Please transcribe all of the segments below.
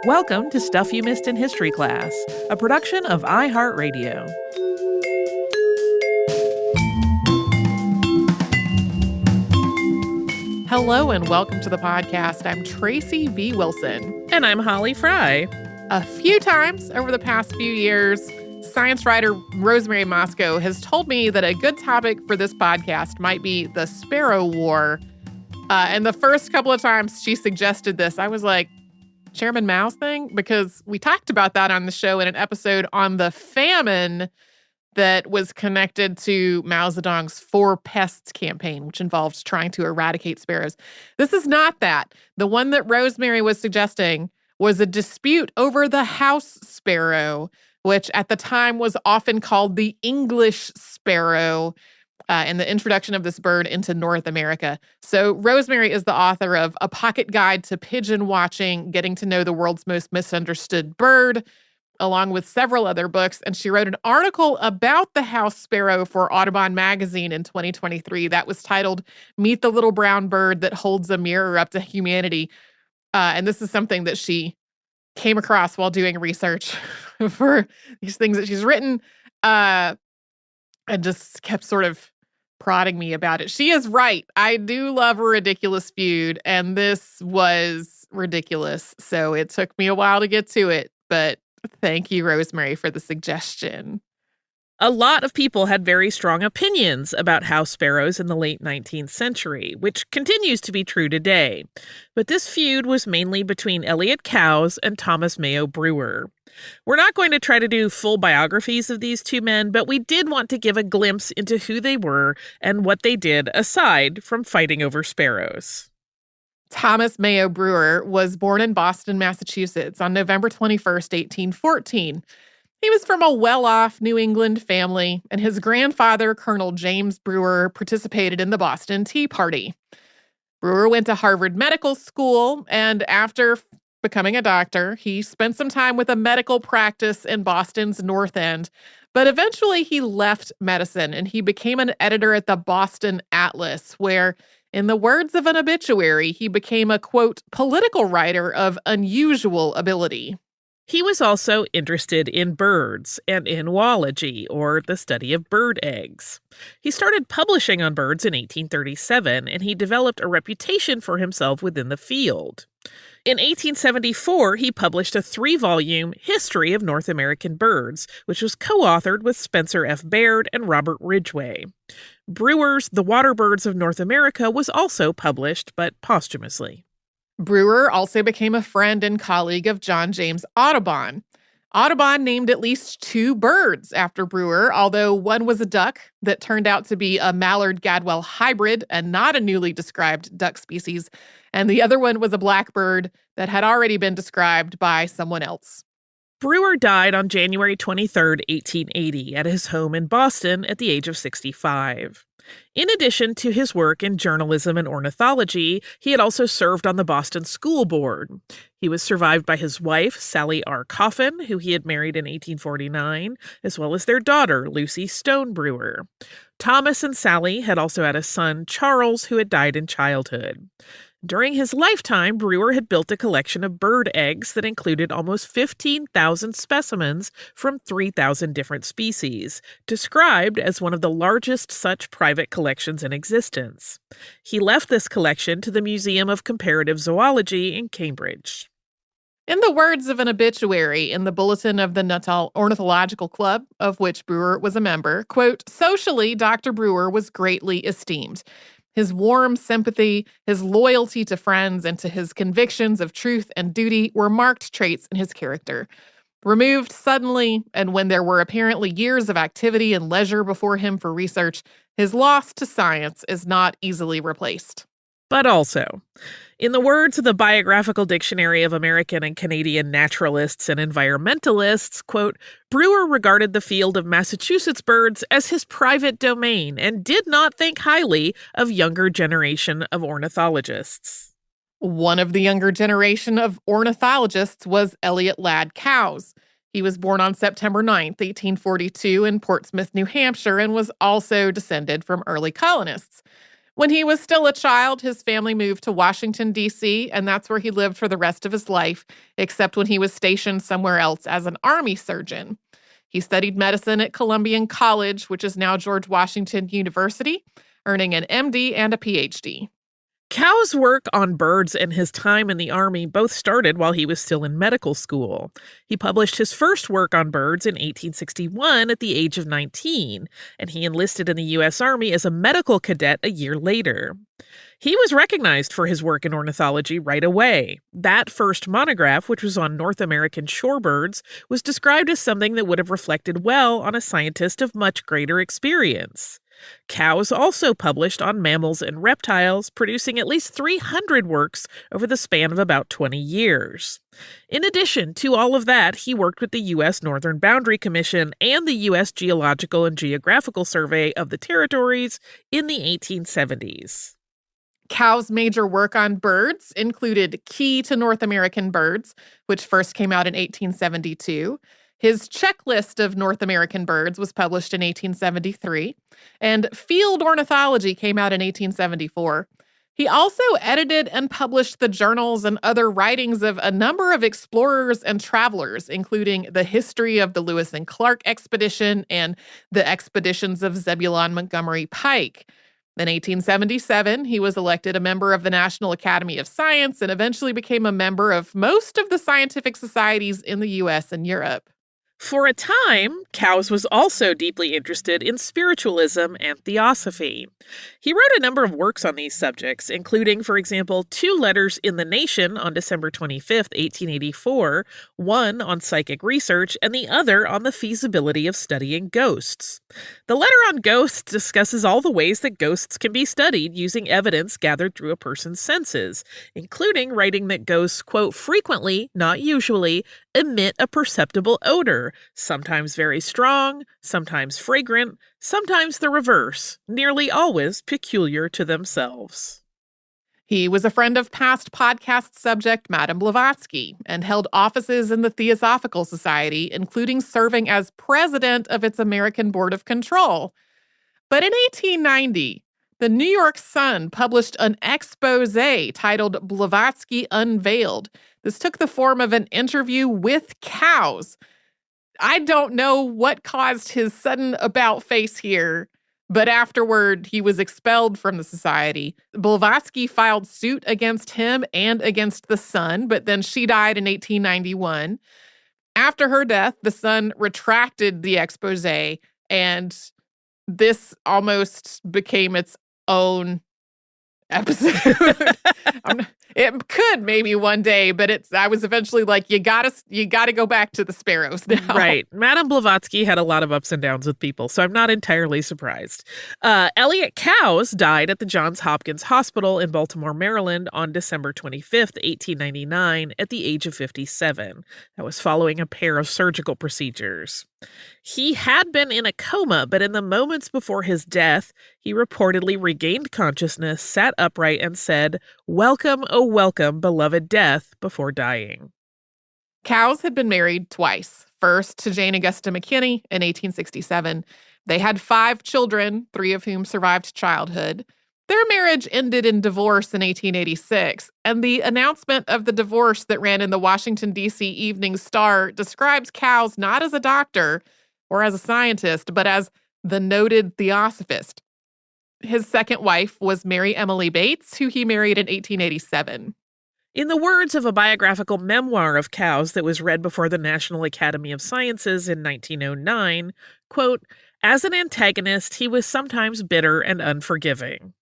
Welcome to Stuff You Missed in History Class, a production of iHeartRadio. Hello and welcome to the podcast. I'm Tracy V. Wilson. And I'm Holly Fry. A few times over the past few years, science writer Rosemary Moscow has told me that a good topic for this podcast might be the Sparrow War. And the first couple of times she suggested this, I was like, Chairman Mao's thing? Because we talked about that on the show in an episode on the famine that was connected to Mao Zedong's Four Pests campaign, which involved trying to eradicate sparrows. This is not that. The one that Rosemary was suggesting was a dispute over the house sparrow, which at the time was often called the English sparrow, and the introduction of this bird into North America. So Rosemary is the author of A Pocket Guide to Pigeon Watching, Getting to Know the World's Most Misunderstood Bird, along with several other books. And she wrote an article about the house sparrow for Audubon magazine in 2023 that was titled, Meet the Little Brown Bird That Holds a Mirror Up to Humanity. And this is something that she came across while doing research for these things that she's written, and just kept sort of prodding me about it. She is right. I do love a ridiculous feud, and this was ridiculous. So it took me a while to get to it, but thank you, Rosemary, for the suggestion. A lot of people had very strong opinions about house sparrows in the late 19th century, which continues to be true today. But this feud was mainly between Elliot Coues and Thomas Mayo Brewer. We're not going to try to do full biographies of these two men, but we did want to give a glimpse into who they were and what they did aside from fighting over sparrows. Thomas Mayo Brewer was born in Boston, Massachusetts on November 21st, 1814. He was from a well-off New England family, and his grandfather, Colonel James Brewer, participated in the Boston Tea Party. Brewer went to Harvard Medical School, and after becoming a doctor, he spent some time with a medical practice in Boston's North End. But eventually he left medicine, and he became an editor at the Boston Atlas, where, in the words of an obituary, he became a, quote, political writer of unusual ability. He was also interested in birds and in oology, or the study of bird eggs. He started publishing on birds in 1837, and he developed a reputation for himself within the field. In 1874, he published a 3-volume History of North American Birds, which was co-authored with Spencer F. Baird and Robert Ridgway. Brewer's The Water Birds of North America was also published, but posthumously. Brewer also became a friend and colleague of John James Audubon. Audubon named at least 2 birds after Brewer, although one was a duck that turned out to be a mallard-gadwall hybrid and not a newly described duck species, and the other one was a blackbird that had already been described by someone else. Brewer died on January 23, 1880, at his home in Boston at the age of 65. In addition to his work in journalism and ornithology, he had also served on the Boston School Board. He was survived by his wife, Sally R. Coffin, who he had married in 1849, as well as their daughter, Lucy Stone Brewer. Thomas and Sally had also had a son, Charles, who had died in childhood. During his lifetime, Brewer had built a collection of bird eggs that included almost 15,000 specimens from 3,000 different species, described as one of the largest such private collections in existence. He left this collection to the Museum of Comparative Zoology in Cambridge. In the words of an obituary in the Bulletin of the Nuttall Ornithological Club, of which Brewer was a member, quote, socially, Dr. Brewer was greatly esteemed. His warm sympathy, his loyalty to friends, and to his convictions of truth and duty were marked traits in his character. Removed suddenly, and when there were apparently years of activity and leisure before him for research, his loss to science is not easily replaced. But also, in the words of the Biographical Dictionary of American and Canadian Naturalists and Environmentalists, quote, Brewer regarded the field of Massachusetts birds as his private domain and did not think highly of younger generation of ornithologists. One of the younger generation of ornithologists was Elliot Ladd Coues. He was born on September 9th, 1842 in Portsmouth, New Hampshire, and was also descended from early colonists. When he was still a child, his family moved to Washington, D.C., and that's where he lived for the rest of his life, except when he was stationed somewhere else as an army surgeon. He studied medicine at Columbian College, which is now George Washington University, earning an MD and a PhD. Coues' work on birds and his time in the Army both started while he was still in medical school. He published his first work on birds in 1861 at the age of 19, and he enlisted in the U.S. Army as a medical cadet a year later. He was recognized for his work in ornithology right away. That first monograph, which was on North American shorebirds, was described as something that would have reflected well on a scientist of much greater experience. Coues also published on mammals and reptiles, producing at least 300 works over the span of about 20 years. In addition to all of that, he worked with the U.S. Northern Boundary Commission and the U.S. Geological and Geographical Survey of the Territories in the 1870s. Coues' major work on birds included Key to North American Birds, which first came out in 1872. His checklist of North American birds was published in 1873, and Field Ornithology came out in 1874. He also edited and published the journals and other writings of a number of explorers and travelers, including the history of the Lewis and Clark expedition and the expeditions of Zebulon Montgomery Pike. In 1877, he was elected a member of the National Academy of Science and eventually became a member of most of the scientific societies in the U.S. and Europe. For a time, Coues was also deeply interested in spiritualism and theosophy. He wrote a number of works on these subjects, including, for example, 2 letters in The Nation on December 25, 1884, one on psychic research and the other on the feasibility of studying ghosts. The letter on ghosts discusses all the ways that ghosts can be studied using evidence gathered through a person's senses, including writing that ghosts, quote, frequently, not usually, emit a perceptible odor, sometimes very strong, sometimes fragrant, sometimes the reverse, nearly always peculiar to themselves. He was a friend of past podcast subject Madame Blavatsky and held offices in the Theosophical Society, including serving as president of its American Board of Control. But in 1890, the New York Sun published an expose titled Blavatsky Unveiled. This took the form of an interview with Coues. I don't know what caused his sudden about-face here, but afterward, he was expelled from the society. Blavatsky filed suit against him and against the Sun, but then she died in 1891. After her death, the Sun retracted the expose, and this almost became its own episode. It could maybe one day, but I was eventually like, you gotta go back to the Sparrows now. Right. Madame Blavatsky had a lot of ups and downs with people, so I'm not entirely surprised. Elliot Coues died at the Johns Hopkins Hospital in Baltimore, Maryland on December 25th, 1899, at the age of 57. That was following a pair of surgical procedures. He had been in a coma, but in the moments before his death, he reportedly regained consciousness, sat upright, and said, "Welcome, oh welcome, beloved death," before dying. Coues had been married twice. First to Jane Augusta McKinney in 1867. They had 5 children, 3 of whom survived childhood. Their marriage ended in divorce in 1886, and the announcement of the divorce that ran in the Washington, D.C. Evening Star describes Coues not as a doctor or as a scientist, but as the noted theosophist. His second wife was Mary Emily Bates, who he married in 1887. In the words of a biographical memoir of Coues that was read before the National Academy of Sciences in 1909, quote, "As an antagonist, he was sometimes bitter and unforgiving."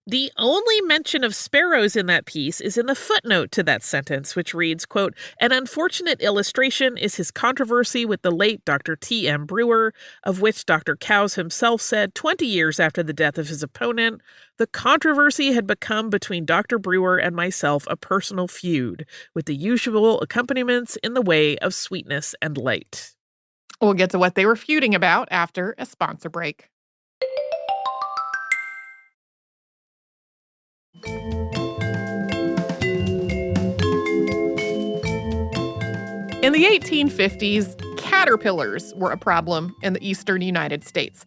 The only mention of sparrows in that piece is in the footnote to that sentence, which reads, quote, "An unfortunate illustration is his controversy with the late Dr. T.M. Brewer, of which Dr. Coues himself said 20 years after the death of his opponent, the controversy had become between Dr. Brewer and myself a personal feud, with the usual accompaniments in the way of sweetness and light." We'll get to what they were feuding about after a sponsor break. In the 1850s, caterpillars were a problem in the eastern United States.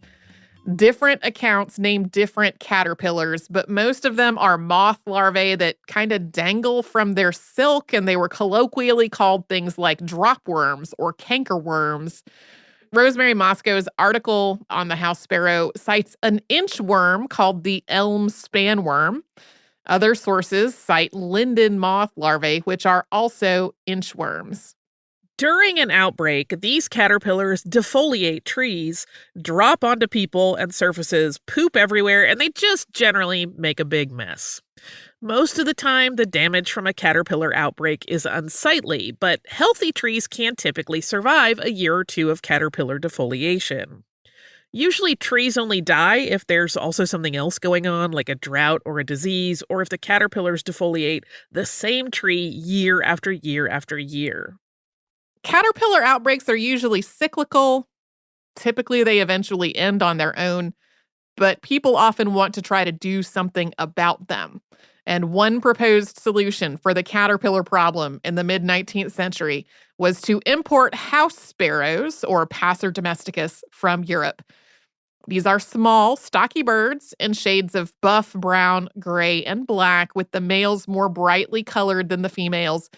Different accounts name different caterpillars, but most of them are moth larvae that kind of dangle from their silk, and they were colloquially called things like dropworms or cankerworms. Rosemary Moscow's article on the house sparrow cites an inchworm called the elm spanworm. Other sources cite linden moth larvae, which are also inchworms. During an outbreak, these caterpillars defoliate trees, drop onto people and surfaces, poop everywhere, and they just generally make a big mess. Most of the time, the damage from a caterpillar outbreak is unsightly, but healthy trees can typically survive a year or two of caterpillar defoliation. Usually, trees only die if there's also something else going on, like a drought or a disease, or if the caterpillars defoliate the same tree year after year after year. Caterpillar outbreaks are usually cyclical. Typically, they eventually end on their own, but people often want to try to do something about them. And one proposed solution for the caterpillar problem in the mid-19th century was to import house sparrows, or Passer domesticus, from Europe. These are small, stocky birds in shades of buff, brown, gray, and black, with the males more brightly colored than the females.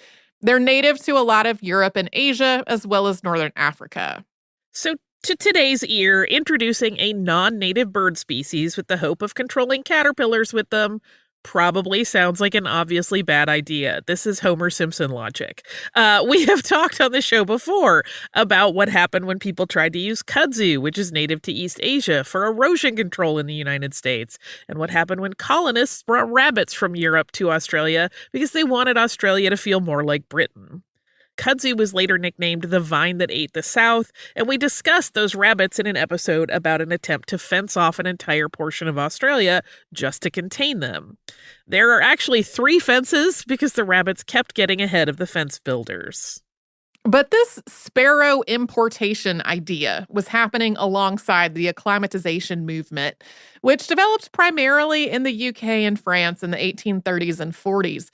They're native to a lot of Europe and Asia, as well as northern Africa. So, to today's ear, introducing a non-native bird species with the hope of controlling caterpillars with them probably sounds like an obviously bad idea. This is Homer Simpson logic. We have talked on the show before about what happened when people tried to use kudzu, which is native to East Asia, for erosion control in the United States, and what happened when colonists brought rabbits from Europe to Australia because they wanted Australia to feel more like Britain. Kudzu was later nicknamed the vine that ate the South, and we discussed those rabbits in an episode about an attempt to fence off an entire portion of Australia just to contain them. There are actually 3 fences because the rabbits kept getting ahead of the fence builders. But this sparrow importation idea was happening alongside the acclimatization movement, which developed primarily in the UK and France in the 1830s and 40s.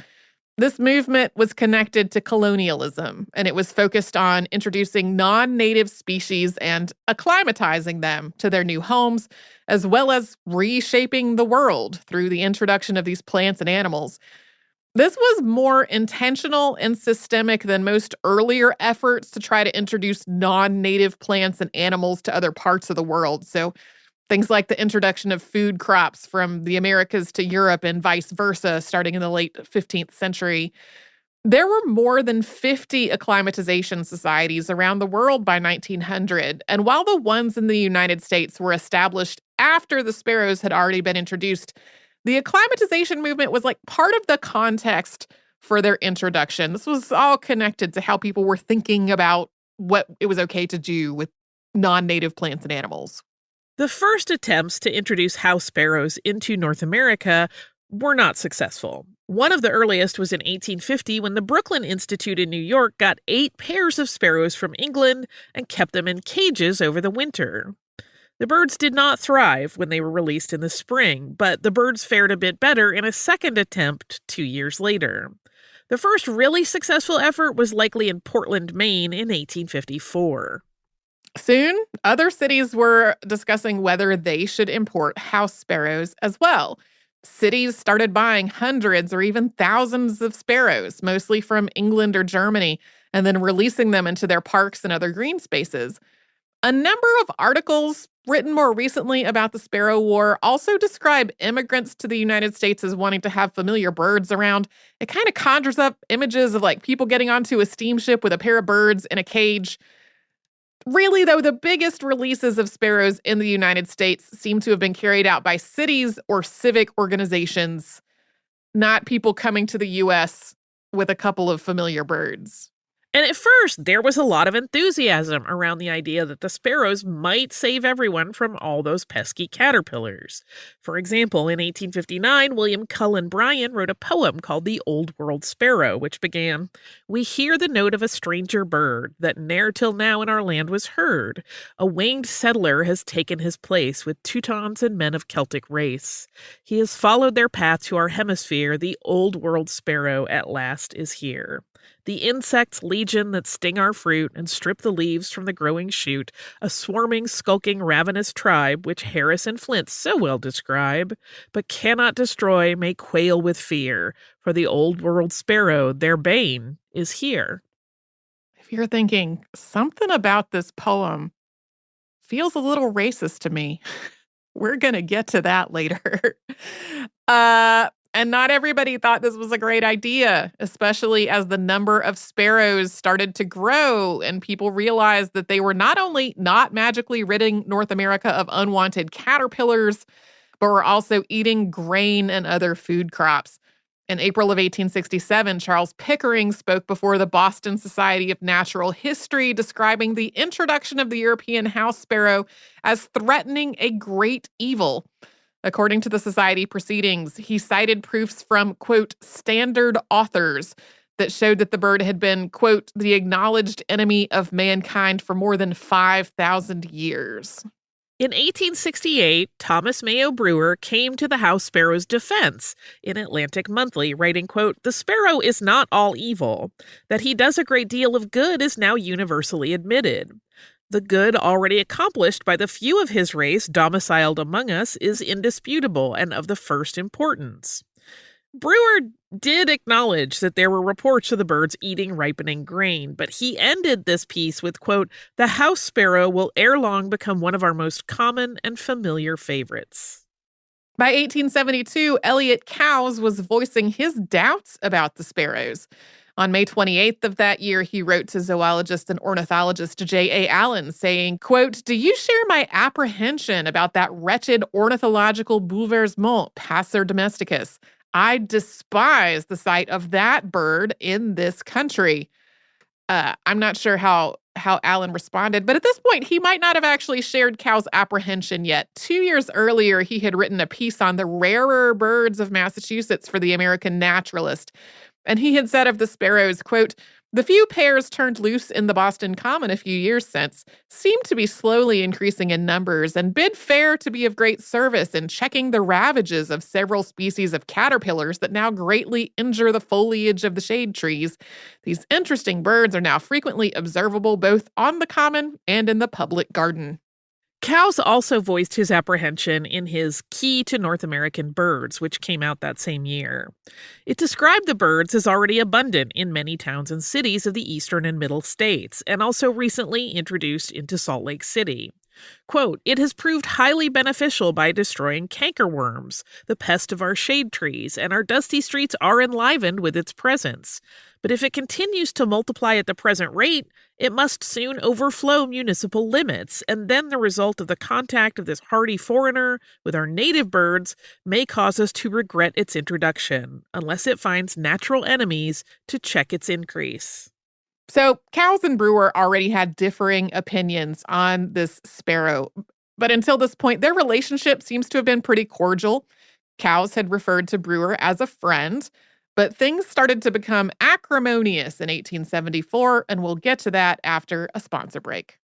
This movement was connected to colonialism, and it was focused on introducing non-native species and acclimatizing them to their new homes, as well as reshaping the world through the introduction of these plants and animals. This was more intentional and systemic than most earlier efforts to try to introduce non-native plants and animals to other parts of the world. So things like the introduction of food crops from the Americas to Europe and vice versa, starting in the late 15th century. There were more than 50 acclimatization societies around the world by 1900, and while the ones in the United States were established after the sparrows had already been introduced, the acclimatization movement was like part of the context for their introduction. This was all connected to how people were thinking about what it was okay to do with non-native plants and animals. The first attempts to introduce house sparrows into North America were not successful. One of the earliest was in 1850 when the Brooklyn Institute in New York got 8 pairs of sparrows from England and kept them in cages over the winter. The birds did not thrive when they were released in the spring, but the birds fared a bit better in a second attempt 2 years later. The first really successful effort was likely in Portland, Maine in 1854. Soon, other cities were discussing whether they should import house sparrows as well. Cities started buying hundreds or even thousands of sparrows, mostly from England or Germany, and then releasing them into their parks and other green spaces. A number of articles written more recently about the Sparrow War also describe immigrants to the United States as wanting to have familiar birds around. It kind of conjures up images of like people getting onto a steamship with a pair of birds in a cage. Really, though, the biggest releases of sparrows in the United States seem to have been carried out by cities or civic organizations, not people coming to the U.S. with a couple of familiar birds. And at first, there was a lot of enthusiasm around the idea that the sparrows might save everyone from all those pesky caterpillars. For example, in 1859, William Cullen Bryant wrote a poem called The Old World Sparrow, which began, "We hear the note of a stranger bird that ne'er till now in our land was heard. A winged settler has taken his place with Teutons and men of Celtic race. He has followed their path to our hemisphere. The old world sparrow at last is here." The insects legion that sting our fruit and strip the leaves from the growing shoot, a swarming, skulking, ravenous tribe, which Harris and Flint so well describe, but cannot destroy, may quail with fear, for the old world sparrow, their bane, is here. If you're thinking, something about this poem feels a little racist to me, we're going to get to that later. And not everybody thought this was a great idea, especially as the number of sparrows started to grow and people realized that they were not only not magically ridding North America of unwanted caterpillars, but were also eating grain and other food crops. In April of 1867, Charles Pickering spoke before the Boston Society of Natural History, describing the introduction of the European house sparrow as threatening a great evil. According to the Society proceedings, he cited proofs from, quote, standard authors that showed that the bird had been, quote, the acknowledged enemy of mankind for more than 5,000 years. In 1868, Thomas Mayo Brewer came to the house sparrow's defense in Atlantic Monthly, writing, quote, the sparrow is not all evil. That he does a great deal of good is now universally admitted. The good already accomplished by the few of his race domiciled among us is indisputable and of the first importance. Brewer did acknowledge that there were reports of the birds eating ripening grain, but he ended this piece with, quote, the house sparrow will ere long become one of our most common and familiar favorites. By 1872, Elliot Coues was voicing his doubts about the sparrows. On May 28th of that year, he wrote to zoologist and ornithologist J.A. Allen saying, quote, do you share my apprehension about that wretched ornithological bouleversement, Passer domesticus? I despise the sight of that bird in this country. I'm not sure how Allen responded, but at this point, he might not have actually shared Coues' apprehension yet. 2 years earlier, he had written a piece on the rarer birds of Massachusetts for the American Naturalist. And he had said of the sparrows, quote, the few pairs turned loose in the Boston Common a few years since seemed to be slowly increasing in numbers and bid fair to be of great service in checking the ravages of several species of caterpillars that now greatly injure the foliage of the shade trees. These interesting birds are now frequently observable both on the common and in the public garden. Coues also voiced his apprehension in his Key to North American Birds, which came out that same year. It described the birds as already abundant in many towns and cities of the eastern and middle states, and also recently introduced into Salt Lake City. Quote, it has proved highly beneficial by destroying cankerworms, the pest of our shade trees, and our dusty streets are enlivened with its presence. But if it continues to multiply at the present rate, it must soon overflow municipal limits, and then the result of the contact of this hardy foreigner with our native birds may cause us to regret its introduction, unless it finds natural enemies to check its increase. So Coues and Brewer already had differing opinions on this sparrow, but until this point, their relationship seems to have been pretty cordial. Coues had referred to Brewer as a friend, but things started to become acrimonious in 1874, and we'll get to that after a sponsor break.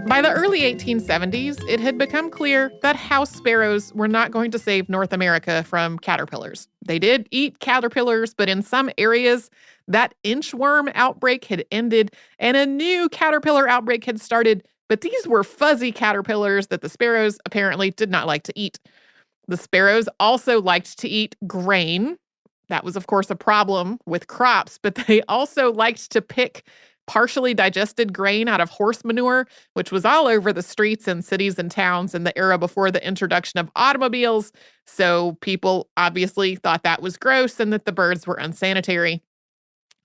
By the early 1870s, it had become clear that house sparrows were not going to save North America from caterpillars. They did eat caterpillars, but in some areas, that inchworm outbreak had ended and a new caterpillar outbreak had started, but these were fuzzy caterpillars that the sparrows apparently did not like to eat. The sparrows also liked to eat grain. That was, of course, a problem with crops, but they also liked to pick partially digested grain out of horse manure, which was all over the streets and cities and towns in the era before the introduction of automobiles. So people obviously thought that was gross and that the birds were unsanitary.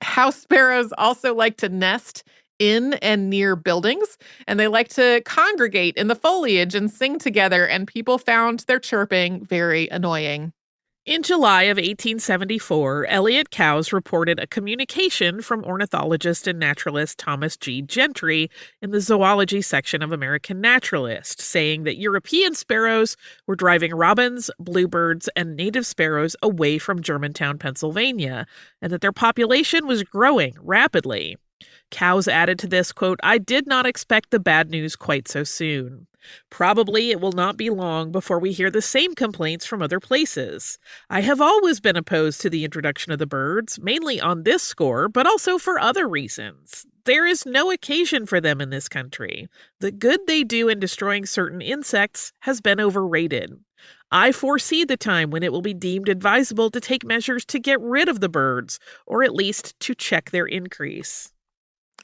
House sparrows also like to nest in and near buildings, and they like to congregate in the foliage and sing together, and people found their chirping very annoying. In July of 1874, Elliot Coues reported a communication from ornithologist and naturalist Thomas G. Gentry in the zoology section of American Naturalist, saying that European sparrows were driving robins, bluebirds, and native sparrows away from Germantown, Pennsylvania, and that their population was growing rapidly. Coues added to this, quote, "I did not expect the bad news quite so soon. Probably it will not be long before we hear the same complaints from other places. I have always been opposed to the introduction of the birds, mainly on this score, but also for other reasons. There is no occasion for them in this country. The good they do in destroying certain insects has been overrated. I foresee the time when it will be deemed advisable to take measures to get rid of the birds, or at least to check their increase."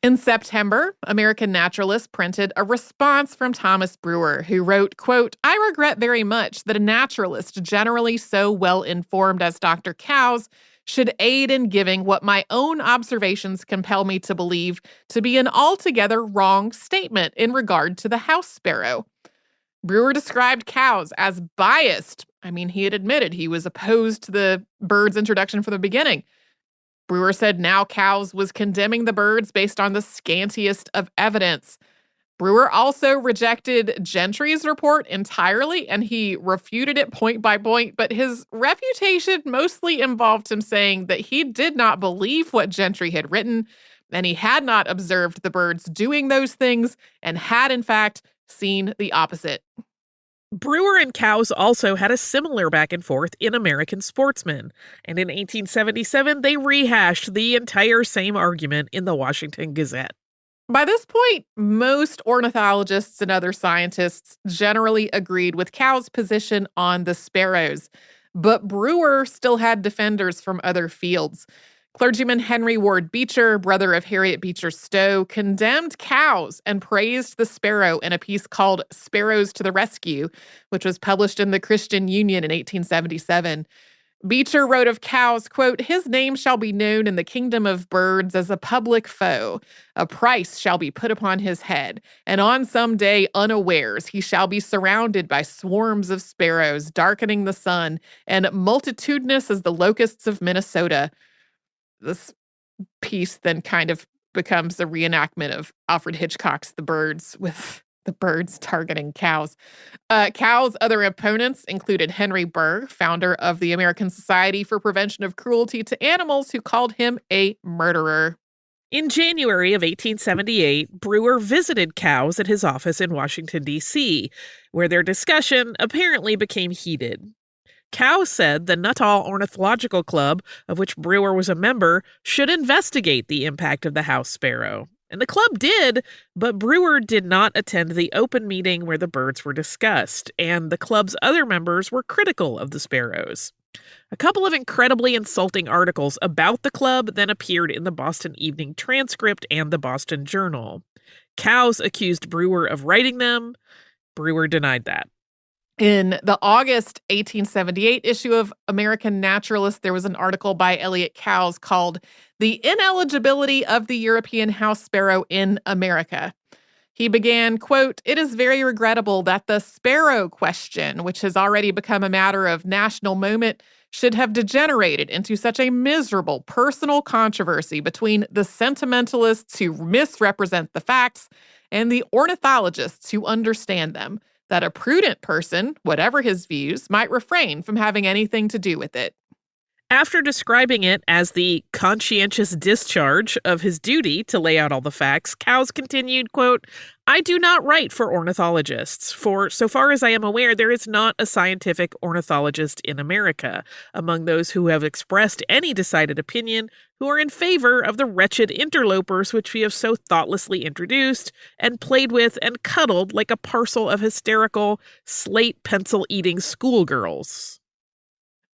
In September, American Naturalist printed a response from Thomas Brewer, who wrote, quote, "I regret very much that a naturalist generally so well informed as Dr. Coues should aid in giving what my own observations compel me to believe to be an altogether wrong statement in regard to the house sparrow." Brewer described Coues as biased. I mean, he had admitted he was opposed to the bird's introduction from the beginning. Brewer said now Coues was condemning the birds based on the scantiest of evidence. Brewer also rejected Gentry's report entirely, and he refuted it point by point, but his refutation mostly involved him saying that he did not believe what Gentry had written, and he had not observed the birds doing those things, and had, in fact, seen the opposite. Brewer and Coues also had a similar back and forth in American Sportsman, and in 1877 they rehashed the entire same argument in the Washington Gazette. By this point, most ornithologists and other scientists generally agreed with Coues' position on the sparrows, but Brewer still had defenders from other fields. Clergyman Henry Ward Beecher, brother of Harriet Beecher Stowe, condemned Coues and praised the sparrow in a piece called Sparrows to the Rescue, which was published in the Christian Union in 1877. Beecher wrote of Coues, quote, "His name shall be known in the kingdom of birds as a public foe. A price shall be put upon his head, and on some day unawares he shall be surrounded by swarms of sparrows darkening the sun, and multitudinous as the locusts of Minnesota." This piece then kind of becomes a reenactment of Alfred Hitchcock's The Birds, with the birds targeting Coues. Coues' other opponents included Henry Burr, founder of the American Society for Prevention of Cruelty to Animals, who called him a murderer. In January of 1878, Brewer visited Coues at his office in Washington, D.C., where their discussion apparently became heated. Coues said the Nuttall Ornithological Club, of which Brewer was a member, should investigate the impact of the house sparrow. And the club did, but Brewer did not attend the open meeting where the birds were discussed, and the club's other members were critical of the sparrows. A couple of incredibly insulting articles about the club then appeared in the Boston Evening Transcript and the Boston Journal. Coues accused Brewer of writing them. Brewer denied that. In the August 1878 issue of American Naturalist, there was an article by Elliot Coues called "The Ineligibility of the European House Sparrow in America." He began, quote, "It is very regrettable that the sparrow question, which has already become a matter of national moment, should have degenerated into such a miserable personal controversy between the sentimentalists who misrepresent the facts and the ornithologists who understand them, that a prudent person, whatever his views, might refrain from having anything to do with it." After describing it as the conscientious discharge of his duty to lay out all the facts, Coues continued, quote, "I do not write for ornithologists, for so far as I am aware, there is not a scientific ornithologist in America, among those who have expressed any decided opinion, who are in favor of the wretched interlopers which we have so thoughtlessly introduced and played with and cuddled like a parcel of hysterical slate pencil-eating schoolgirls."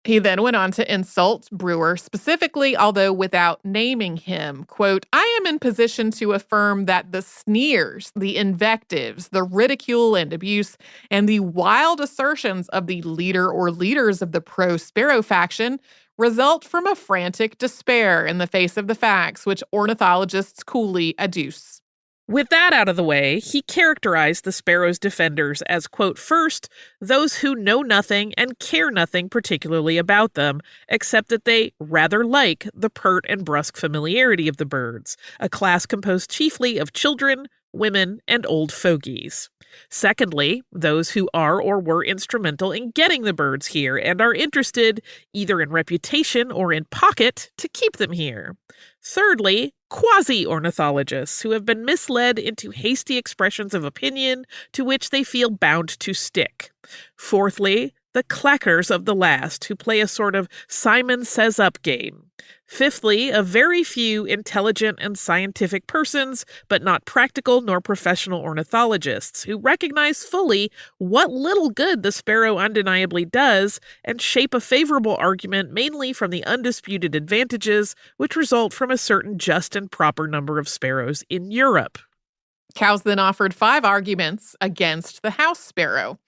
He then went on to insult Brewer specifically, although without naming him. Quote, "I am in position to affirm that the sneers, the invectives, the ridicule and abuse, and the wild assertions of the leader or leaders of the pro-sparrow faction result from a frantic despair in the face of the facts which ornithologists coolly adduce." With that out of the way, he characterized the sparrow's defenders as, quote, "first, those who know nothing and care nothing particularly about them, except that they rather like the pert and brusque familiarity of the birds, a class composed chiefly of children, women, and old fogies. Secondly, those who are or were instrumental in getting the birds here and are interested, either in reputation or in pocket, to keep them here. Thirdly, quasi-ornithologists who have been misled into hasty expressions of opinion to which they feel bound to stick. Fourthly, the clackers of the last, who play a sort of Simon Says Up game. Fifthly, a very few intelligent and scientific persons, but not practical nor professional ornithologists, who recognize fully what little good the sparrow undeniably does and shape a favorable argument mainly from the undisputed advantages which result from a certain just and proper number of sparrows in Europe. Coues then offered 5 arguments against the house sparrow.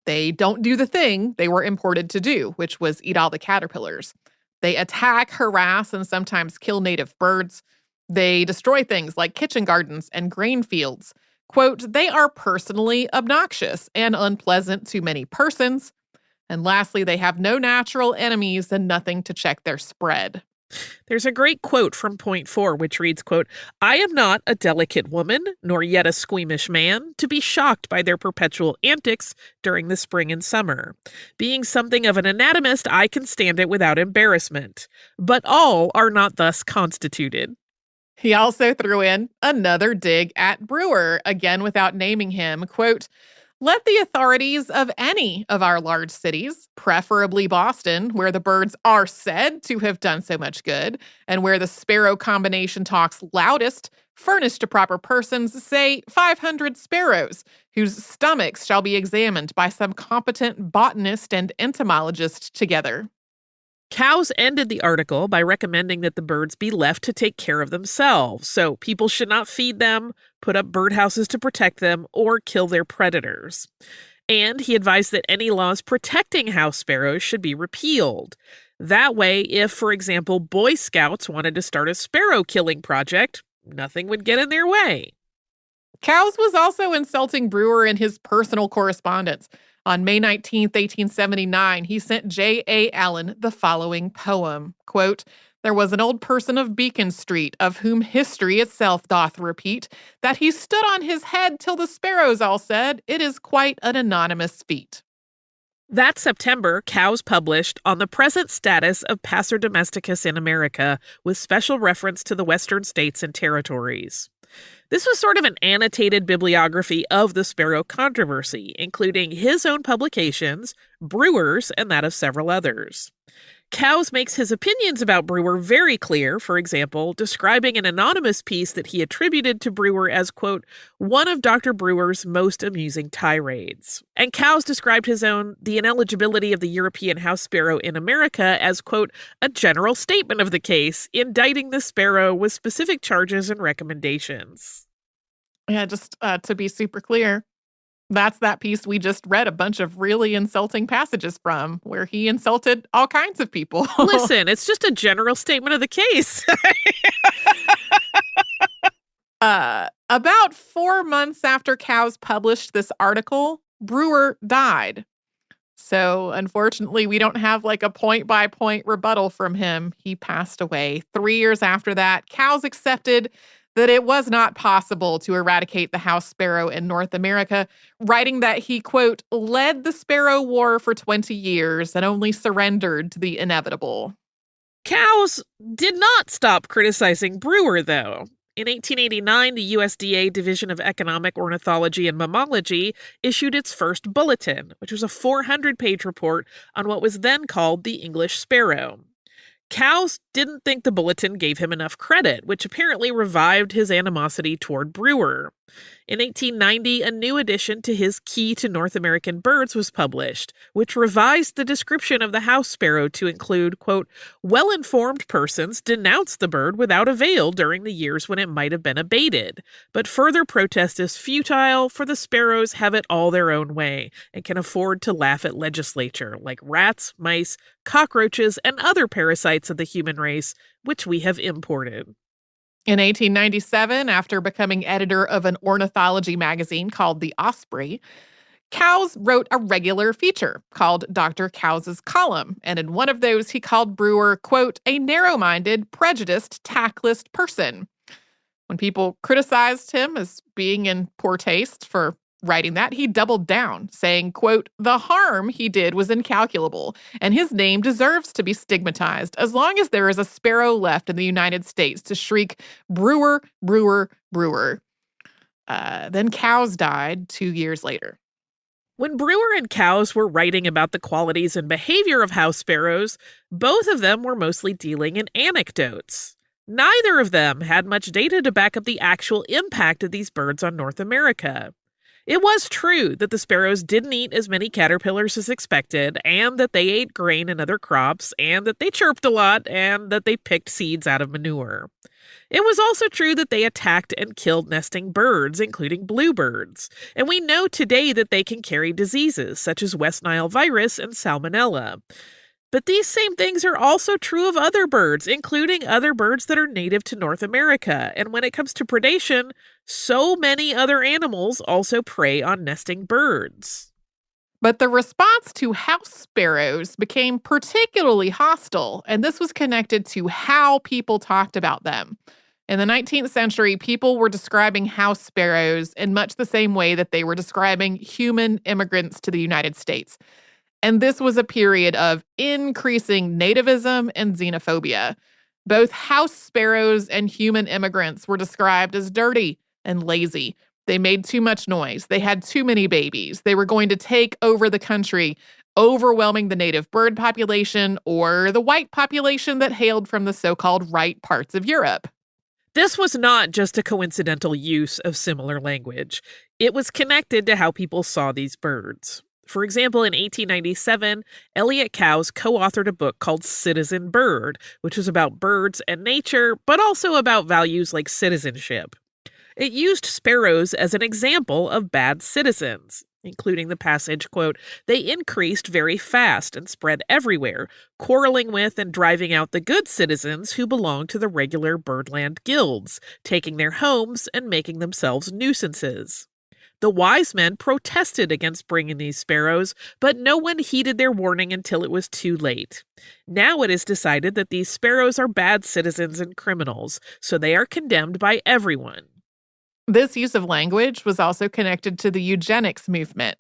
They don't do the thing they were imported to do, which was eat all the caterpillars. They attack, harass, and sometimes kill native birds. They destroy things like kitchen gardens and grain fields. Quote, they are personally obnoxious and unpleasant to many persons. And lastly, they have no natural enemies and nothing to check their spread. There's a great quote from point 4, which reads, quote, I am not a delicate woman, nor yet a squeamish man, to be shocked by their perpetual antics during the spring and summer. Being something of an anatomist, I can stand it without embarrassment. But all are not thus constituted. He also threw in another dig at Brewer, again without naming him, quote, let the authorities of any of our large cities, preferably Boston, where the birds are said to have done so much good, and where the sparrow combination talks loudest, furnish to proper persons, say 500 sparrows, whose stomachs shall be examined by some competent botanist and entomologist together. Coues ended the article by recommending that the birds be left to take care of themselves, so people should not feed them, put up birdhouses to protect them, or kill their predators. And he advised that any laws protecting house sparrows should be repealed. That way, if, for example, Boy Scouts wanted to start a sparrow killing project, nothing would get in their way. Coues was also insulting Brewer in his personal correspondence. On May 19, 1879, he sent J.A. Allen the following poem, quote, there was an old person of Beacon Street, of whom history itself doth repeat, that he stood on his head till the sparrows all said, it is quite an anonymous feat. That September, Coues published On the Present Status of Passer Domesticus in America, with special reference to the Western states and territories. This was sort of an annotated bibliography of the sparrow controversy, including his own publications, Brewer's, and that of several others. Coues makes his opinions about Brewer very clear, for example, describing an anonymous piece that he attributed to Brewer as, quote, one of Dr. Brewer's most amusing tirades. And Coues described his own The Ineligibility of the European House Sparrow in America as, quote, a general statement of the case, indicting the sparrow with specific charges and recommendations. Yeah, just to be super clear, that's that piece we just read a bunch of really insulting passages from, where he insulted all kinds of people. Listen, it's just a general statement of the case. About 4 months after Coues published this article, Brewer died. So unfortunately, we don't have like a point-by-point rebuttal from him. He passed away. 3 years after that, Coues accepted that it was not possible to eradicate the house sparrow in North America, writing that he, quote, led the sparrow war for 20 years and only surrendered to the inevitable. Coues did not stop criticizing Brewer, though. In 1889, the USDA Division of Economic Ornithology and Mammalogy issued its first bulletin, which was a 400-page report on what was then called the English sparrow. Coues didn't think the bulletin gave him enough credit, which apparently revived his animosity toward Brewer. In 1890, a new edition to his Key to North American Birds was published, which revised the description of the house sparrow to include, quote, well-informed persons denounced the bird without avail during the years when it might have been abated, but further protest is futile, for the sparrows have it all their own way and can afford to laugh at legislature, like rats, mice, cockroaches, and other parasites of the human race, which we have imported. In 1897, after becoming editor of an ornithology magazine called The Osprey, Coues wrote a regular feature called Dr. Coues's Column, and in one of those he called Brewer, quote, a narrow-minded, prejudiced, tactless person. When people criticized him as being in poor taste for writing that, he doubled down, saying, quote, "The harm he did was incalculable, and his name deserves to be stigmatized as long as there is a sparrow left in the United States to shriek, 'Brewer, Brewer, Brewer.'" Then Coues died 2 years later. When Brewer and Coues were writing about the qualities and behavior of house sparrows, both of them were mostly dealing in anecdotes. Neither of them had much data to back up the actual impact of these birds on North America. It was true that the sparrows didn't eat as many caterpillars as expected, and that they ate grain and other crops, and that they chirped a lot, and that they picked seeds out of manure. It was also true that they attacked and killed nesting birds, including bluebirds, and we know today that they can carry diseases such as West Nile virus and salmonella. But these same things are also true of other birds, including other birds that are native to North America. And when it comes to predation, so many other animals also prey on nesting birds. But the response to house sparrows became particularly hostile, and this was connected to how people talked about them. In the 19th century, people were describing house sparrows in much the same way that they were describing human immigrants to the United States. And this was a period of increasing nativism and xenophobia. Both house sparrows and human immigrants were described as dirty and lazy. They made too much noise. They had too many babies. They were going to take over the country, overwhelming the native bird population or the white population that hailed from the so-called right parts of Europe. This was not just a coincidental use of similar language. It was connected to how people saw these birds. For example, in 1897, Elliot Coues co-authored a book called Citizen Bird, which was about birds and nature, but also about values like citizenship. It used sparrows as an example of bad citizens, including the passage, quote, "They increased very fast and spread everywhere, quarreling with and driving out the good citizens who belonged to the regular birdland guilds, taking their homes and making themselves nuisances. The wise men protested against bringing these sparrows, but no one heeded their warning until it was too late. Now it is decided that these sparrows are bad citizens and criminals, so they are condemned by everyone." This use of language was also connected to the eugenics movement.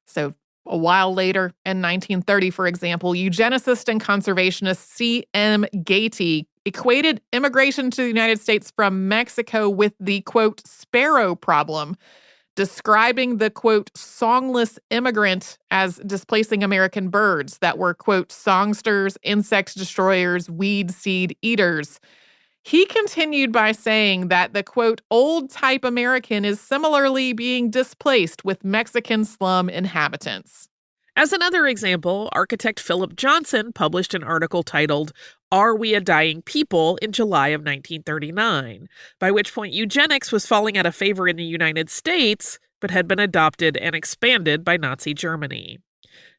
So a while later, in 1930, for example, eugenicist and conservationist C.M. Gaiety equated immigration to the United States from Mexico with the, quote, "sparrow problem," describing the, quote, "songless immigrant" as displacing American birds that were, quote, "songsters, insect destroyers, weed seed eaters." He continued by saying that the, quote, "old-type American is similarly being displaced with Mexican slum inhabitants." As another example, architect Philip Johnson published an article titled, "Are We a Dying People?" in July of 1939, by which point eugenics was falling out of favor in the United States, but had been adopted and expanded by Nazi Germany.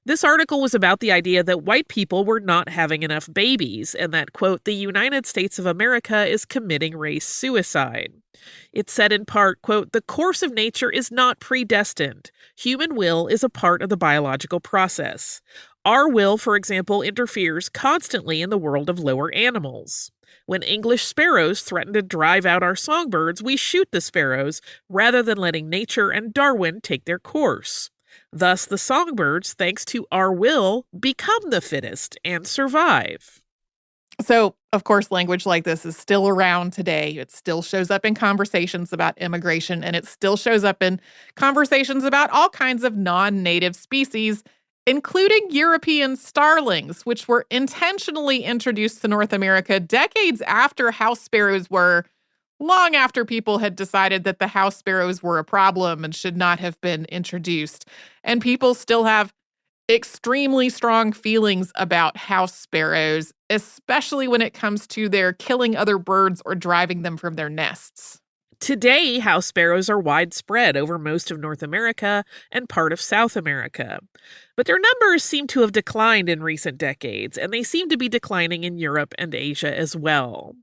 This article was about the idea that white people were not having enough babies and that, quote, "the United States of America is committing race suicide." It said in part, quote, "The course of nature is not predestined. Human will is a part of the biological process. Our will, for example, interferes constantly in the world of lower animals. When English sparrows threaten to drive out our songbirds, we shoot the sparrows rather than letting nature and Darwin take their course. Thus, the songbirds, thanks to our will, become the fittest and survive." So, of course, language like this is still around today. It still shows up in conversations about immigration, and it still shows up in conversations about all kinds of non-native species, including European starlings, which were intentionally introduced to North America decades after house sparrows were, long after people had decided that the house sparrows were a problem and should not have been introduced. And people still have extremely strong feelings about house sparrows, especially when it comes to their killing other birds or driving them from their nests. Today, house sparrows are widespread over most of North America and part of South America. But their numbers seem to have declined in recent decades, and they seem to be declining in Europe and Asia as well.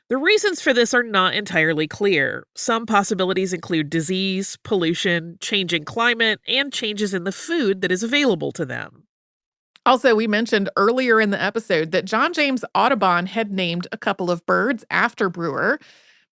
The reasons for this are not entirely clear. Some possibilities include disease, pollution, changing climate, and changes in the food that is available to them. Also, we mentioned earlier in the episode that John James Audubon had named a couple of birds after Brewer.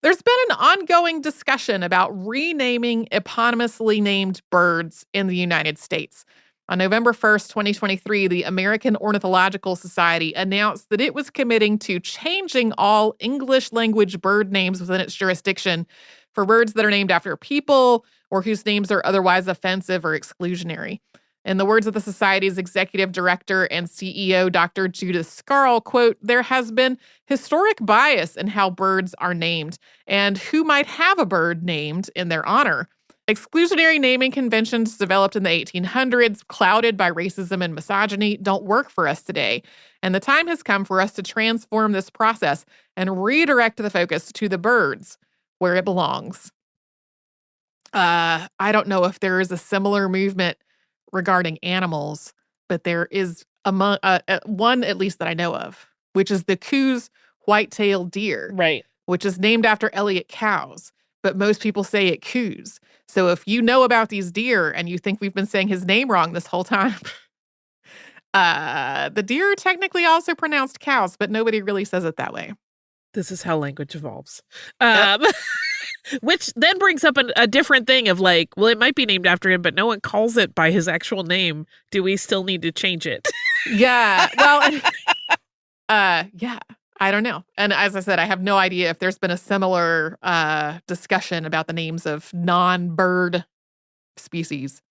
There's been an ongoing discussion about renaming eponymously named birds in the United States. On November 1st, 2023, the American Ornithological Society announced that it was committing to changing all English language bird names within its jurisdiction for birds that are named after people or whose names are otherwise offensive or exclusionary. In the words of the Society's executive director and CEO, Dr. Judith Scarl, quote, "There has been historic bias in how birds are named and who might have a bird named in their honor. Exclusionary naming conventions developed in the 1800s, clouded by racism and misogyny, don't work for us today. And the time has come for us to transform this process and redirect the focus to the birds where it belongs." I don't know if there is a similar movement regarding animals, but there is among one at least that I know of, which is the Coues white-tailed deer, Right. which is named after Elliot cows, but most people say it Coues. So if you know about these deer and you think we've been saying his name wrong this whole time, the deer are technically also pronounced cows, but nobody really says it that way. This is how language evolves. Which then brings up a different thing of like, well, it might be named after him, but no one calls it by his actual name. Do we still need to change it? Yeah. Well, yeah, I don't know. And as I said, I have no idea if there's been a similar discussion about the names of non-bird species.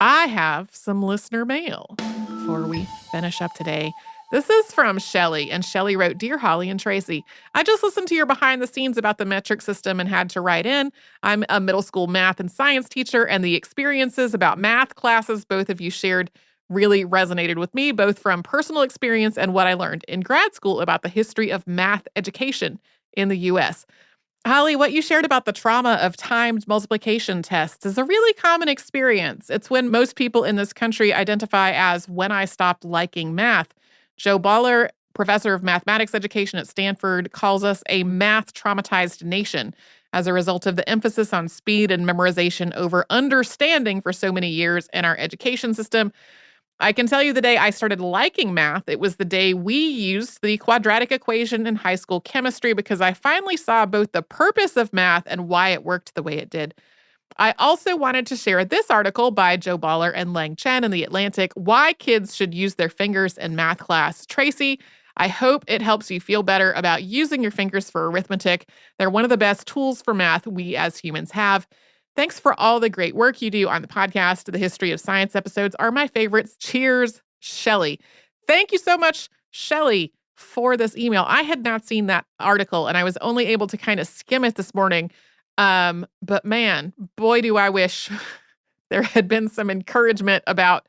I have some listener mail before we finish up today. This is from Shelley, and Shelley wrote, "Dear Holly and Tracy, I just listened to your behind the scenes about the metric system and had to write in. I'm a middle school math and science teacher, and the experiences about math classes both of you shared really resonated with me, both from personal experience and what I learned in grad school about the history of math education in the U.S. Holly, what you shared about the trauma of timed multiplication tests is a really common experience. It's when most people in this country identify as when I stopped liking math. Joe Baller, professor of mathematics education at Stanford, calls us a math-traumatized nation as a result of the emphasis on speed and memorization over understanding for so many years in our education system. I can tell you the day I started liking math, it was the day we used the quadratic equation in high school chemistry because I finally saw both the purpose of math and why it worked the way it did. I also wanted to share this article by Joe Baller and Lang Chen in The Atlantic, Why Kids Should Use Their Fingers in Math Class. Tracy, I hope it helps you feel better about using your fingers for arithmetic. They're one of the best tools for math we as humans have. Thanks for all the great work you do on the podcast. The History of Science episodes are my favorites. Cheers, Shelley. Thank you so much, Shelley, for this email. I had not seen that article, and I was only able to kind of skim it this morning. But man, boy, do I wish there had been some encouragement about,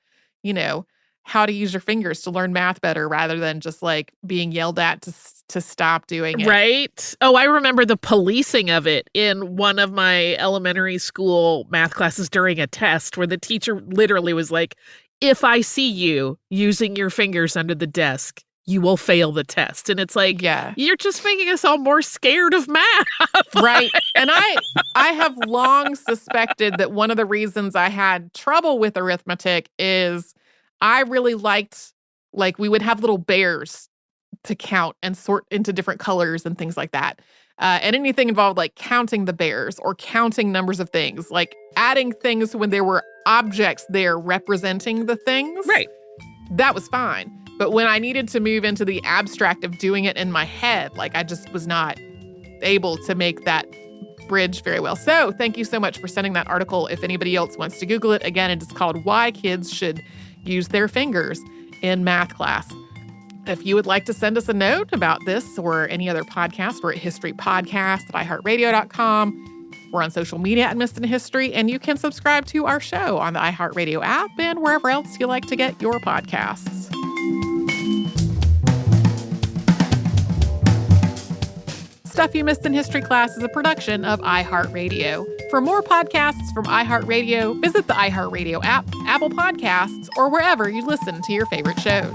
how to use your fingers to learn math better rather than just like being yelled at to stop doing it. Right. Oh, I remember the policing of it in one of my elementary school math classes during a test where the teacher literally was like, if I see you using your fingers under the desk, you will fail the test. And it's like, yeah, you're just making us all more scared of math. Right. And I have long suspected that one of the reasons I had trouble with arithmetic is I really liked, like, we would have little bears to count and sort into different colors and things like that. And anything involved like counting the bears or counting numbers of things, like adding things when there were objects there representing the things. Right. That was fine. But when I needed to move into the abstract of doing it in my head, like I just was not able to make that bridge very well. So thank you so much for sending that article. If anybody else wants to Google it, again, it is called Why Kids Should Use Their Fingers in Math Class. If you would like to send us a note about this or any other podcast, we're at historypodcast@iheartradio.com. We're on social media at Missed in History, and you can subscribe to our show on the iHeartRadio app and wherever else you like to get your podcasts. Stuff You Missed in History Class is a production of iHeartRadio. For more podcasts from iHeartRadio, visit the iHeartRadio app, Apple Podcasts, or wherever you listen to your favorite shows.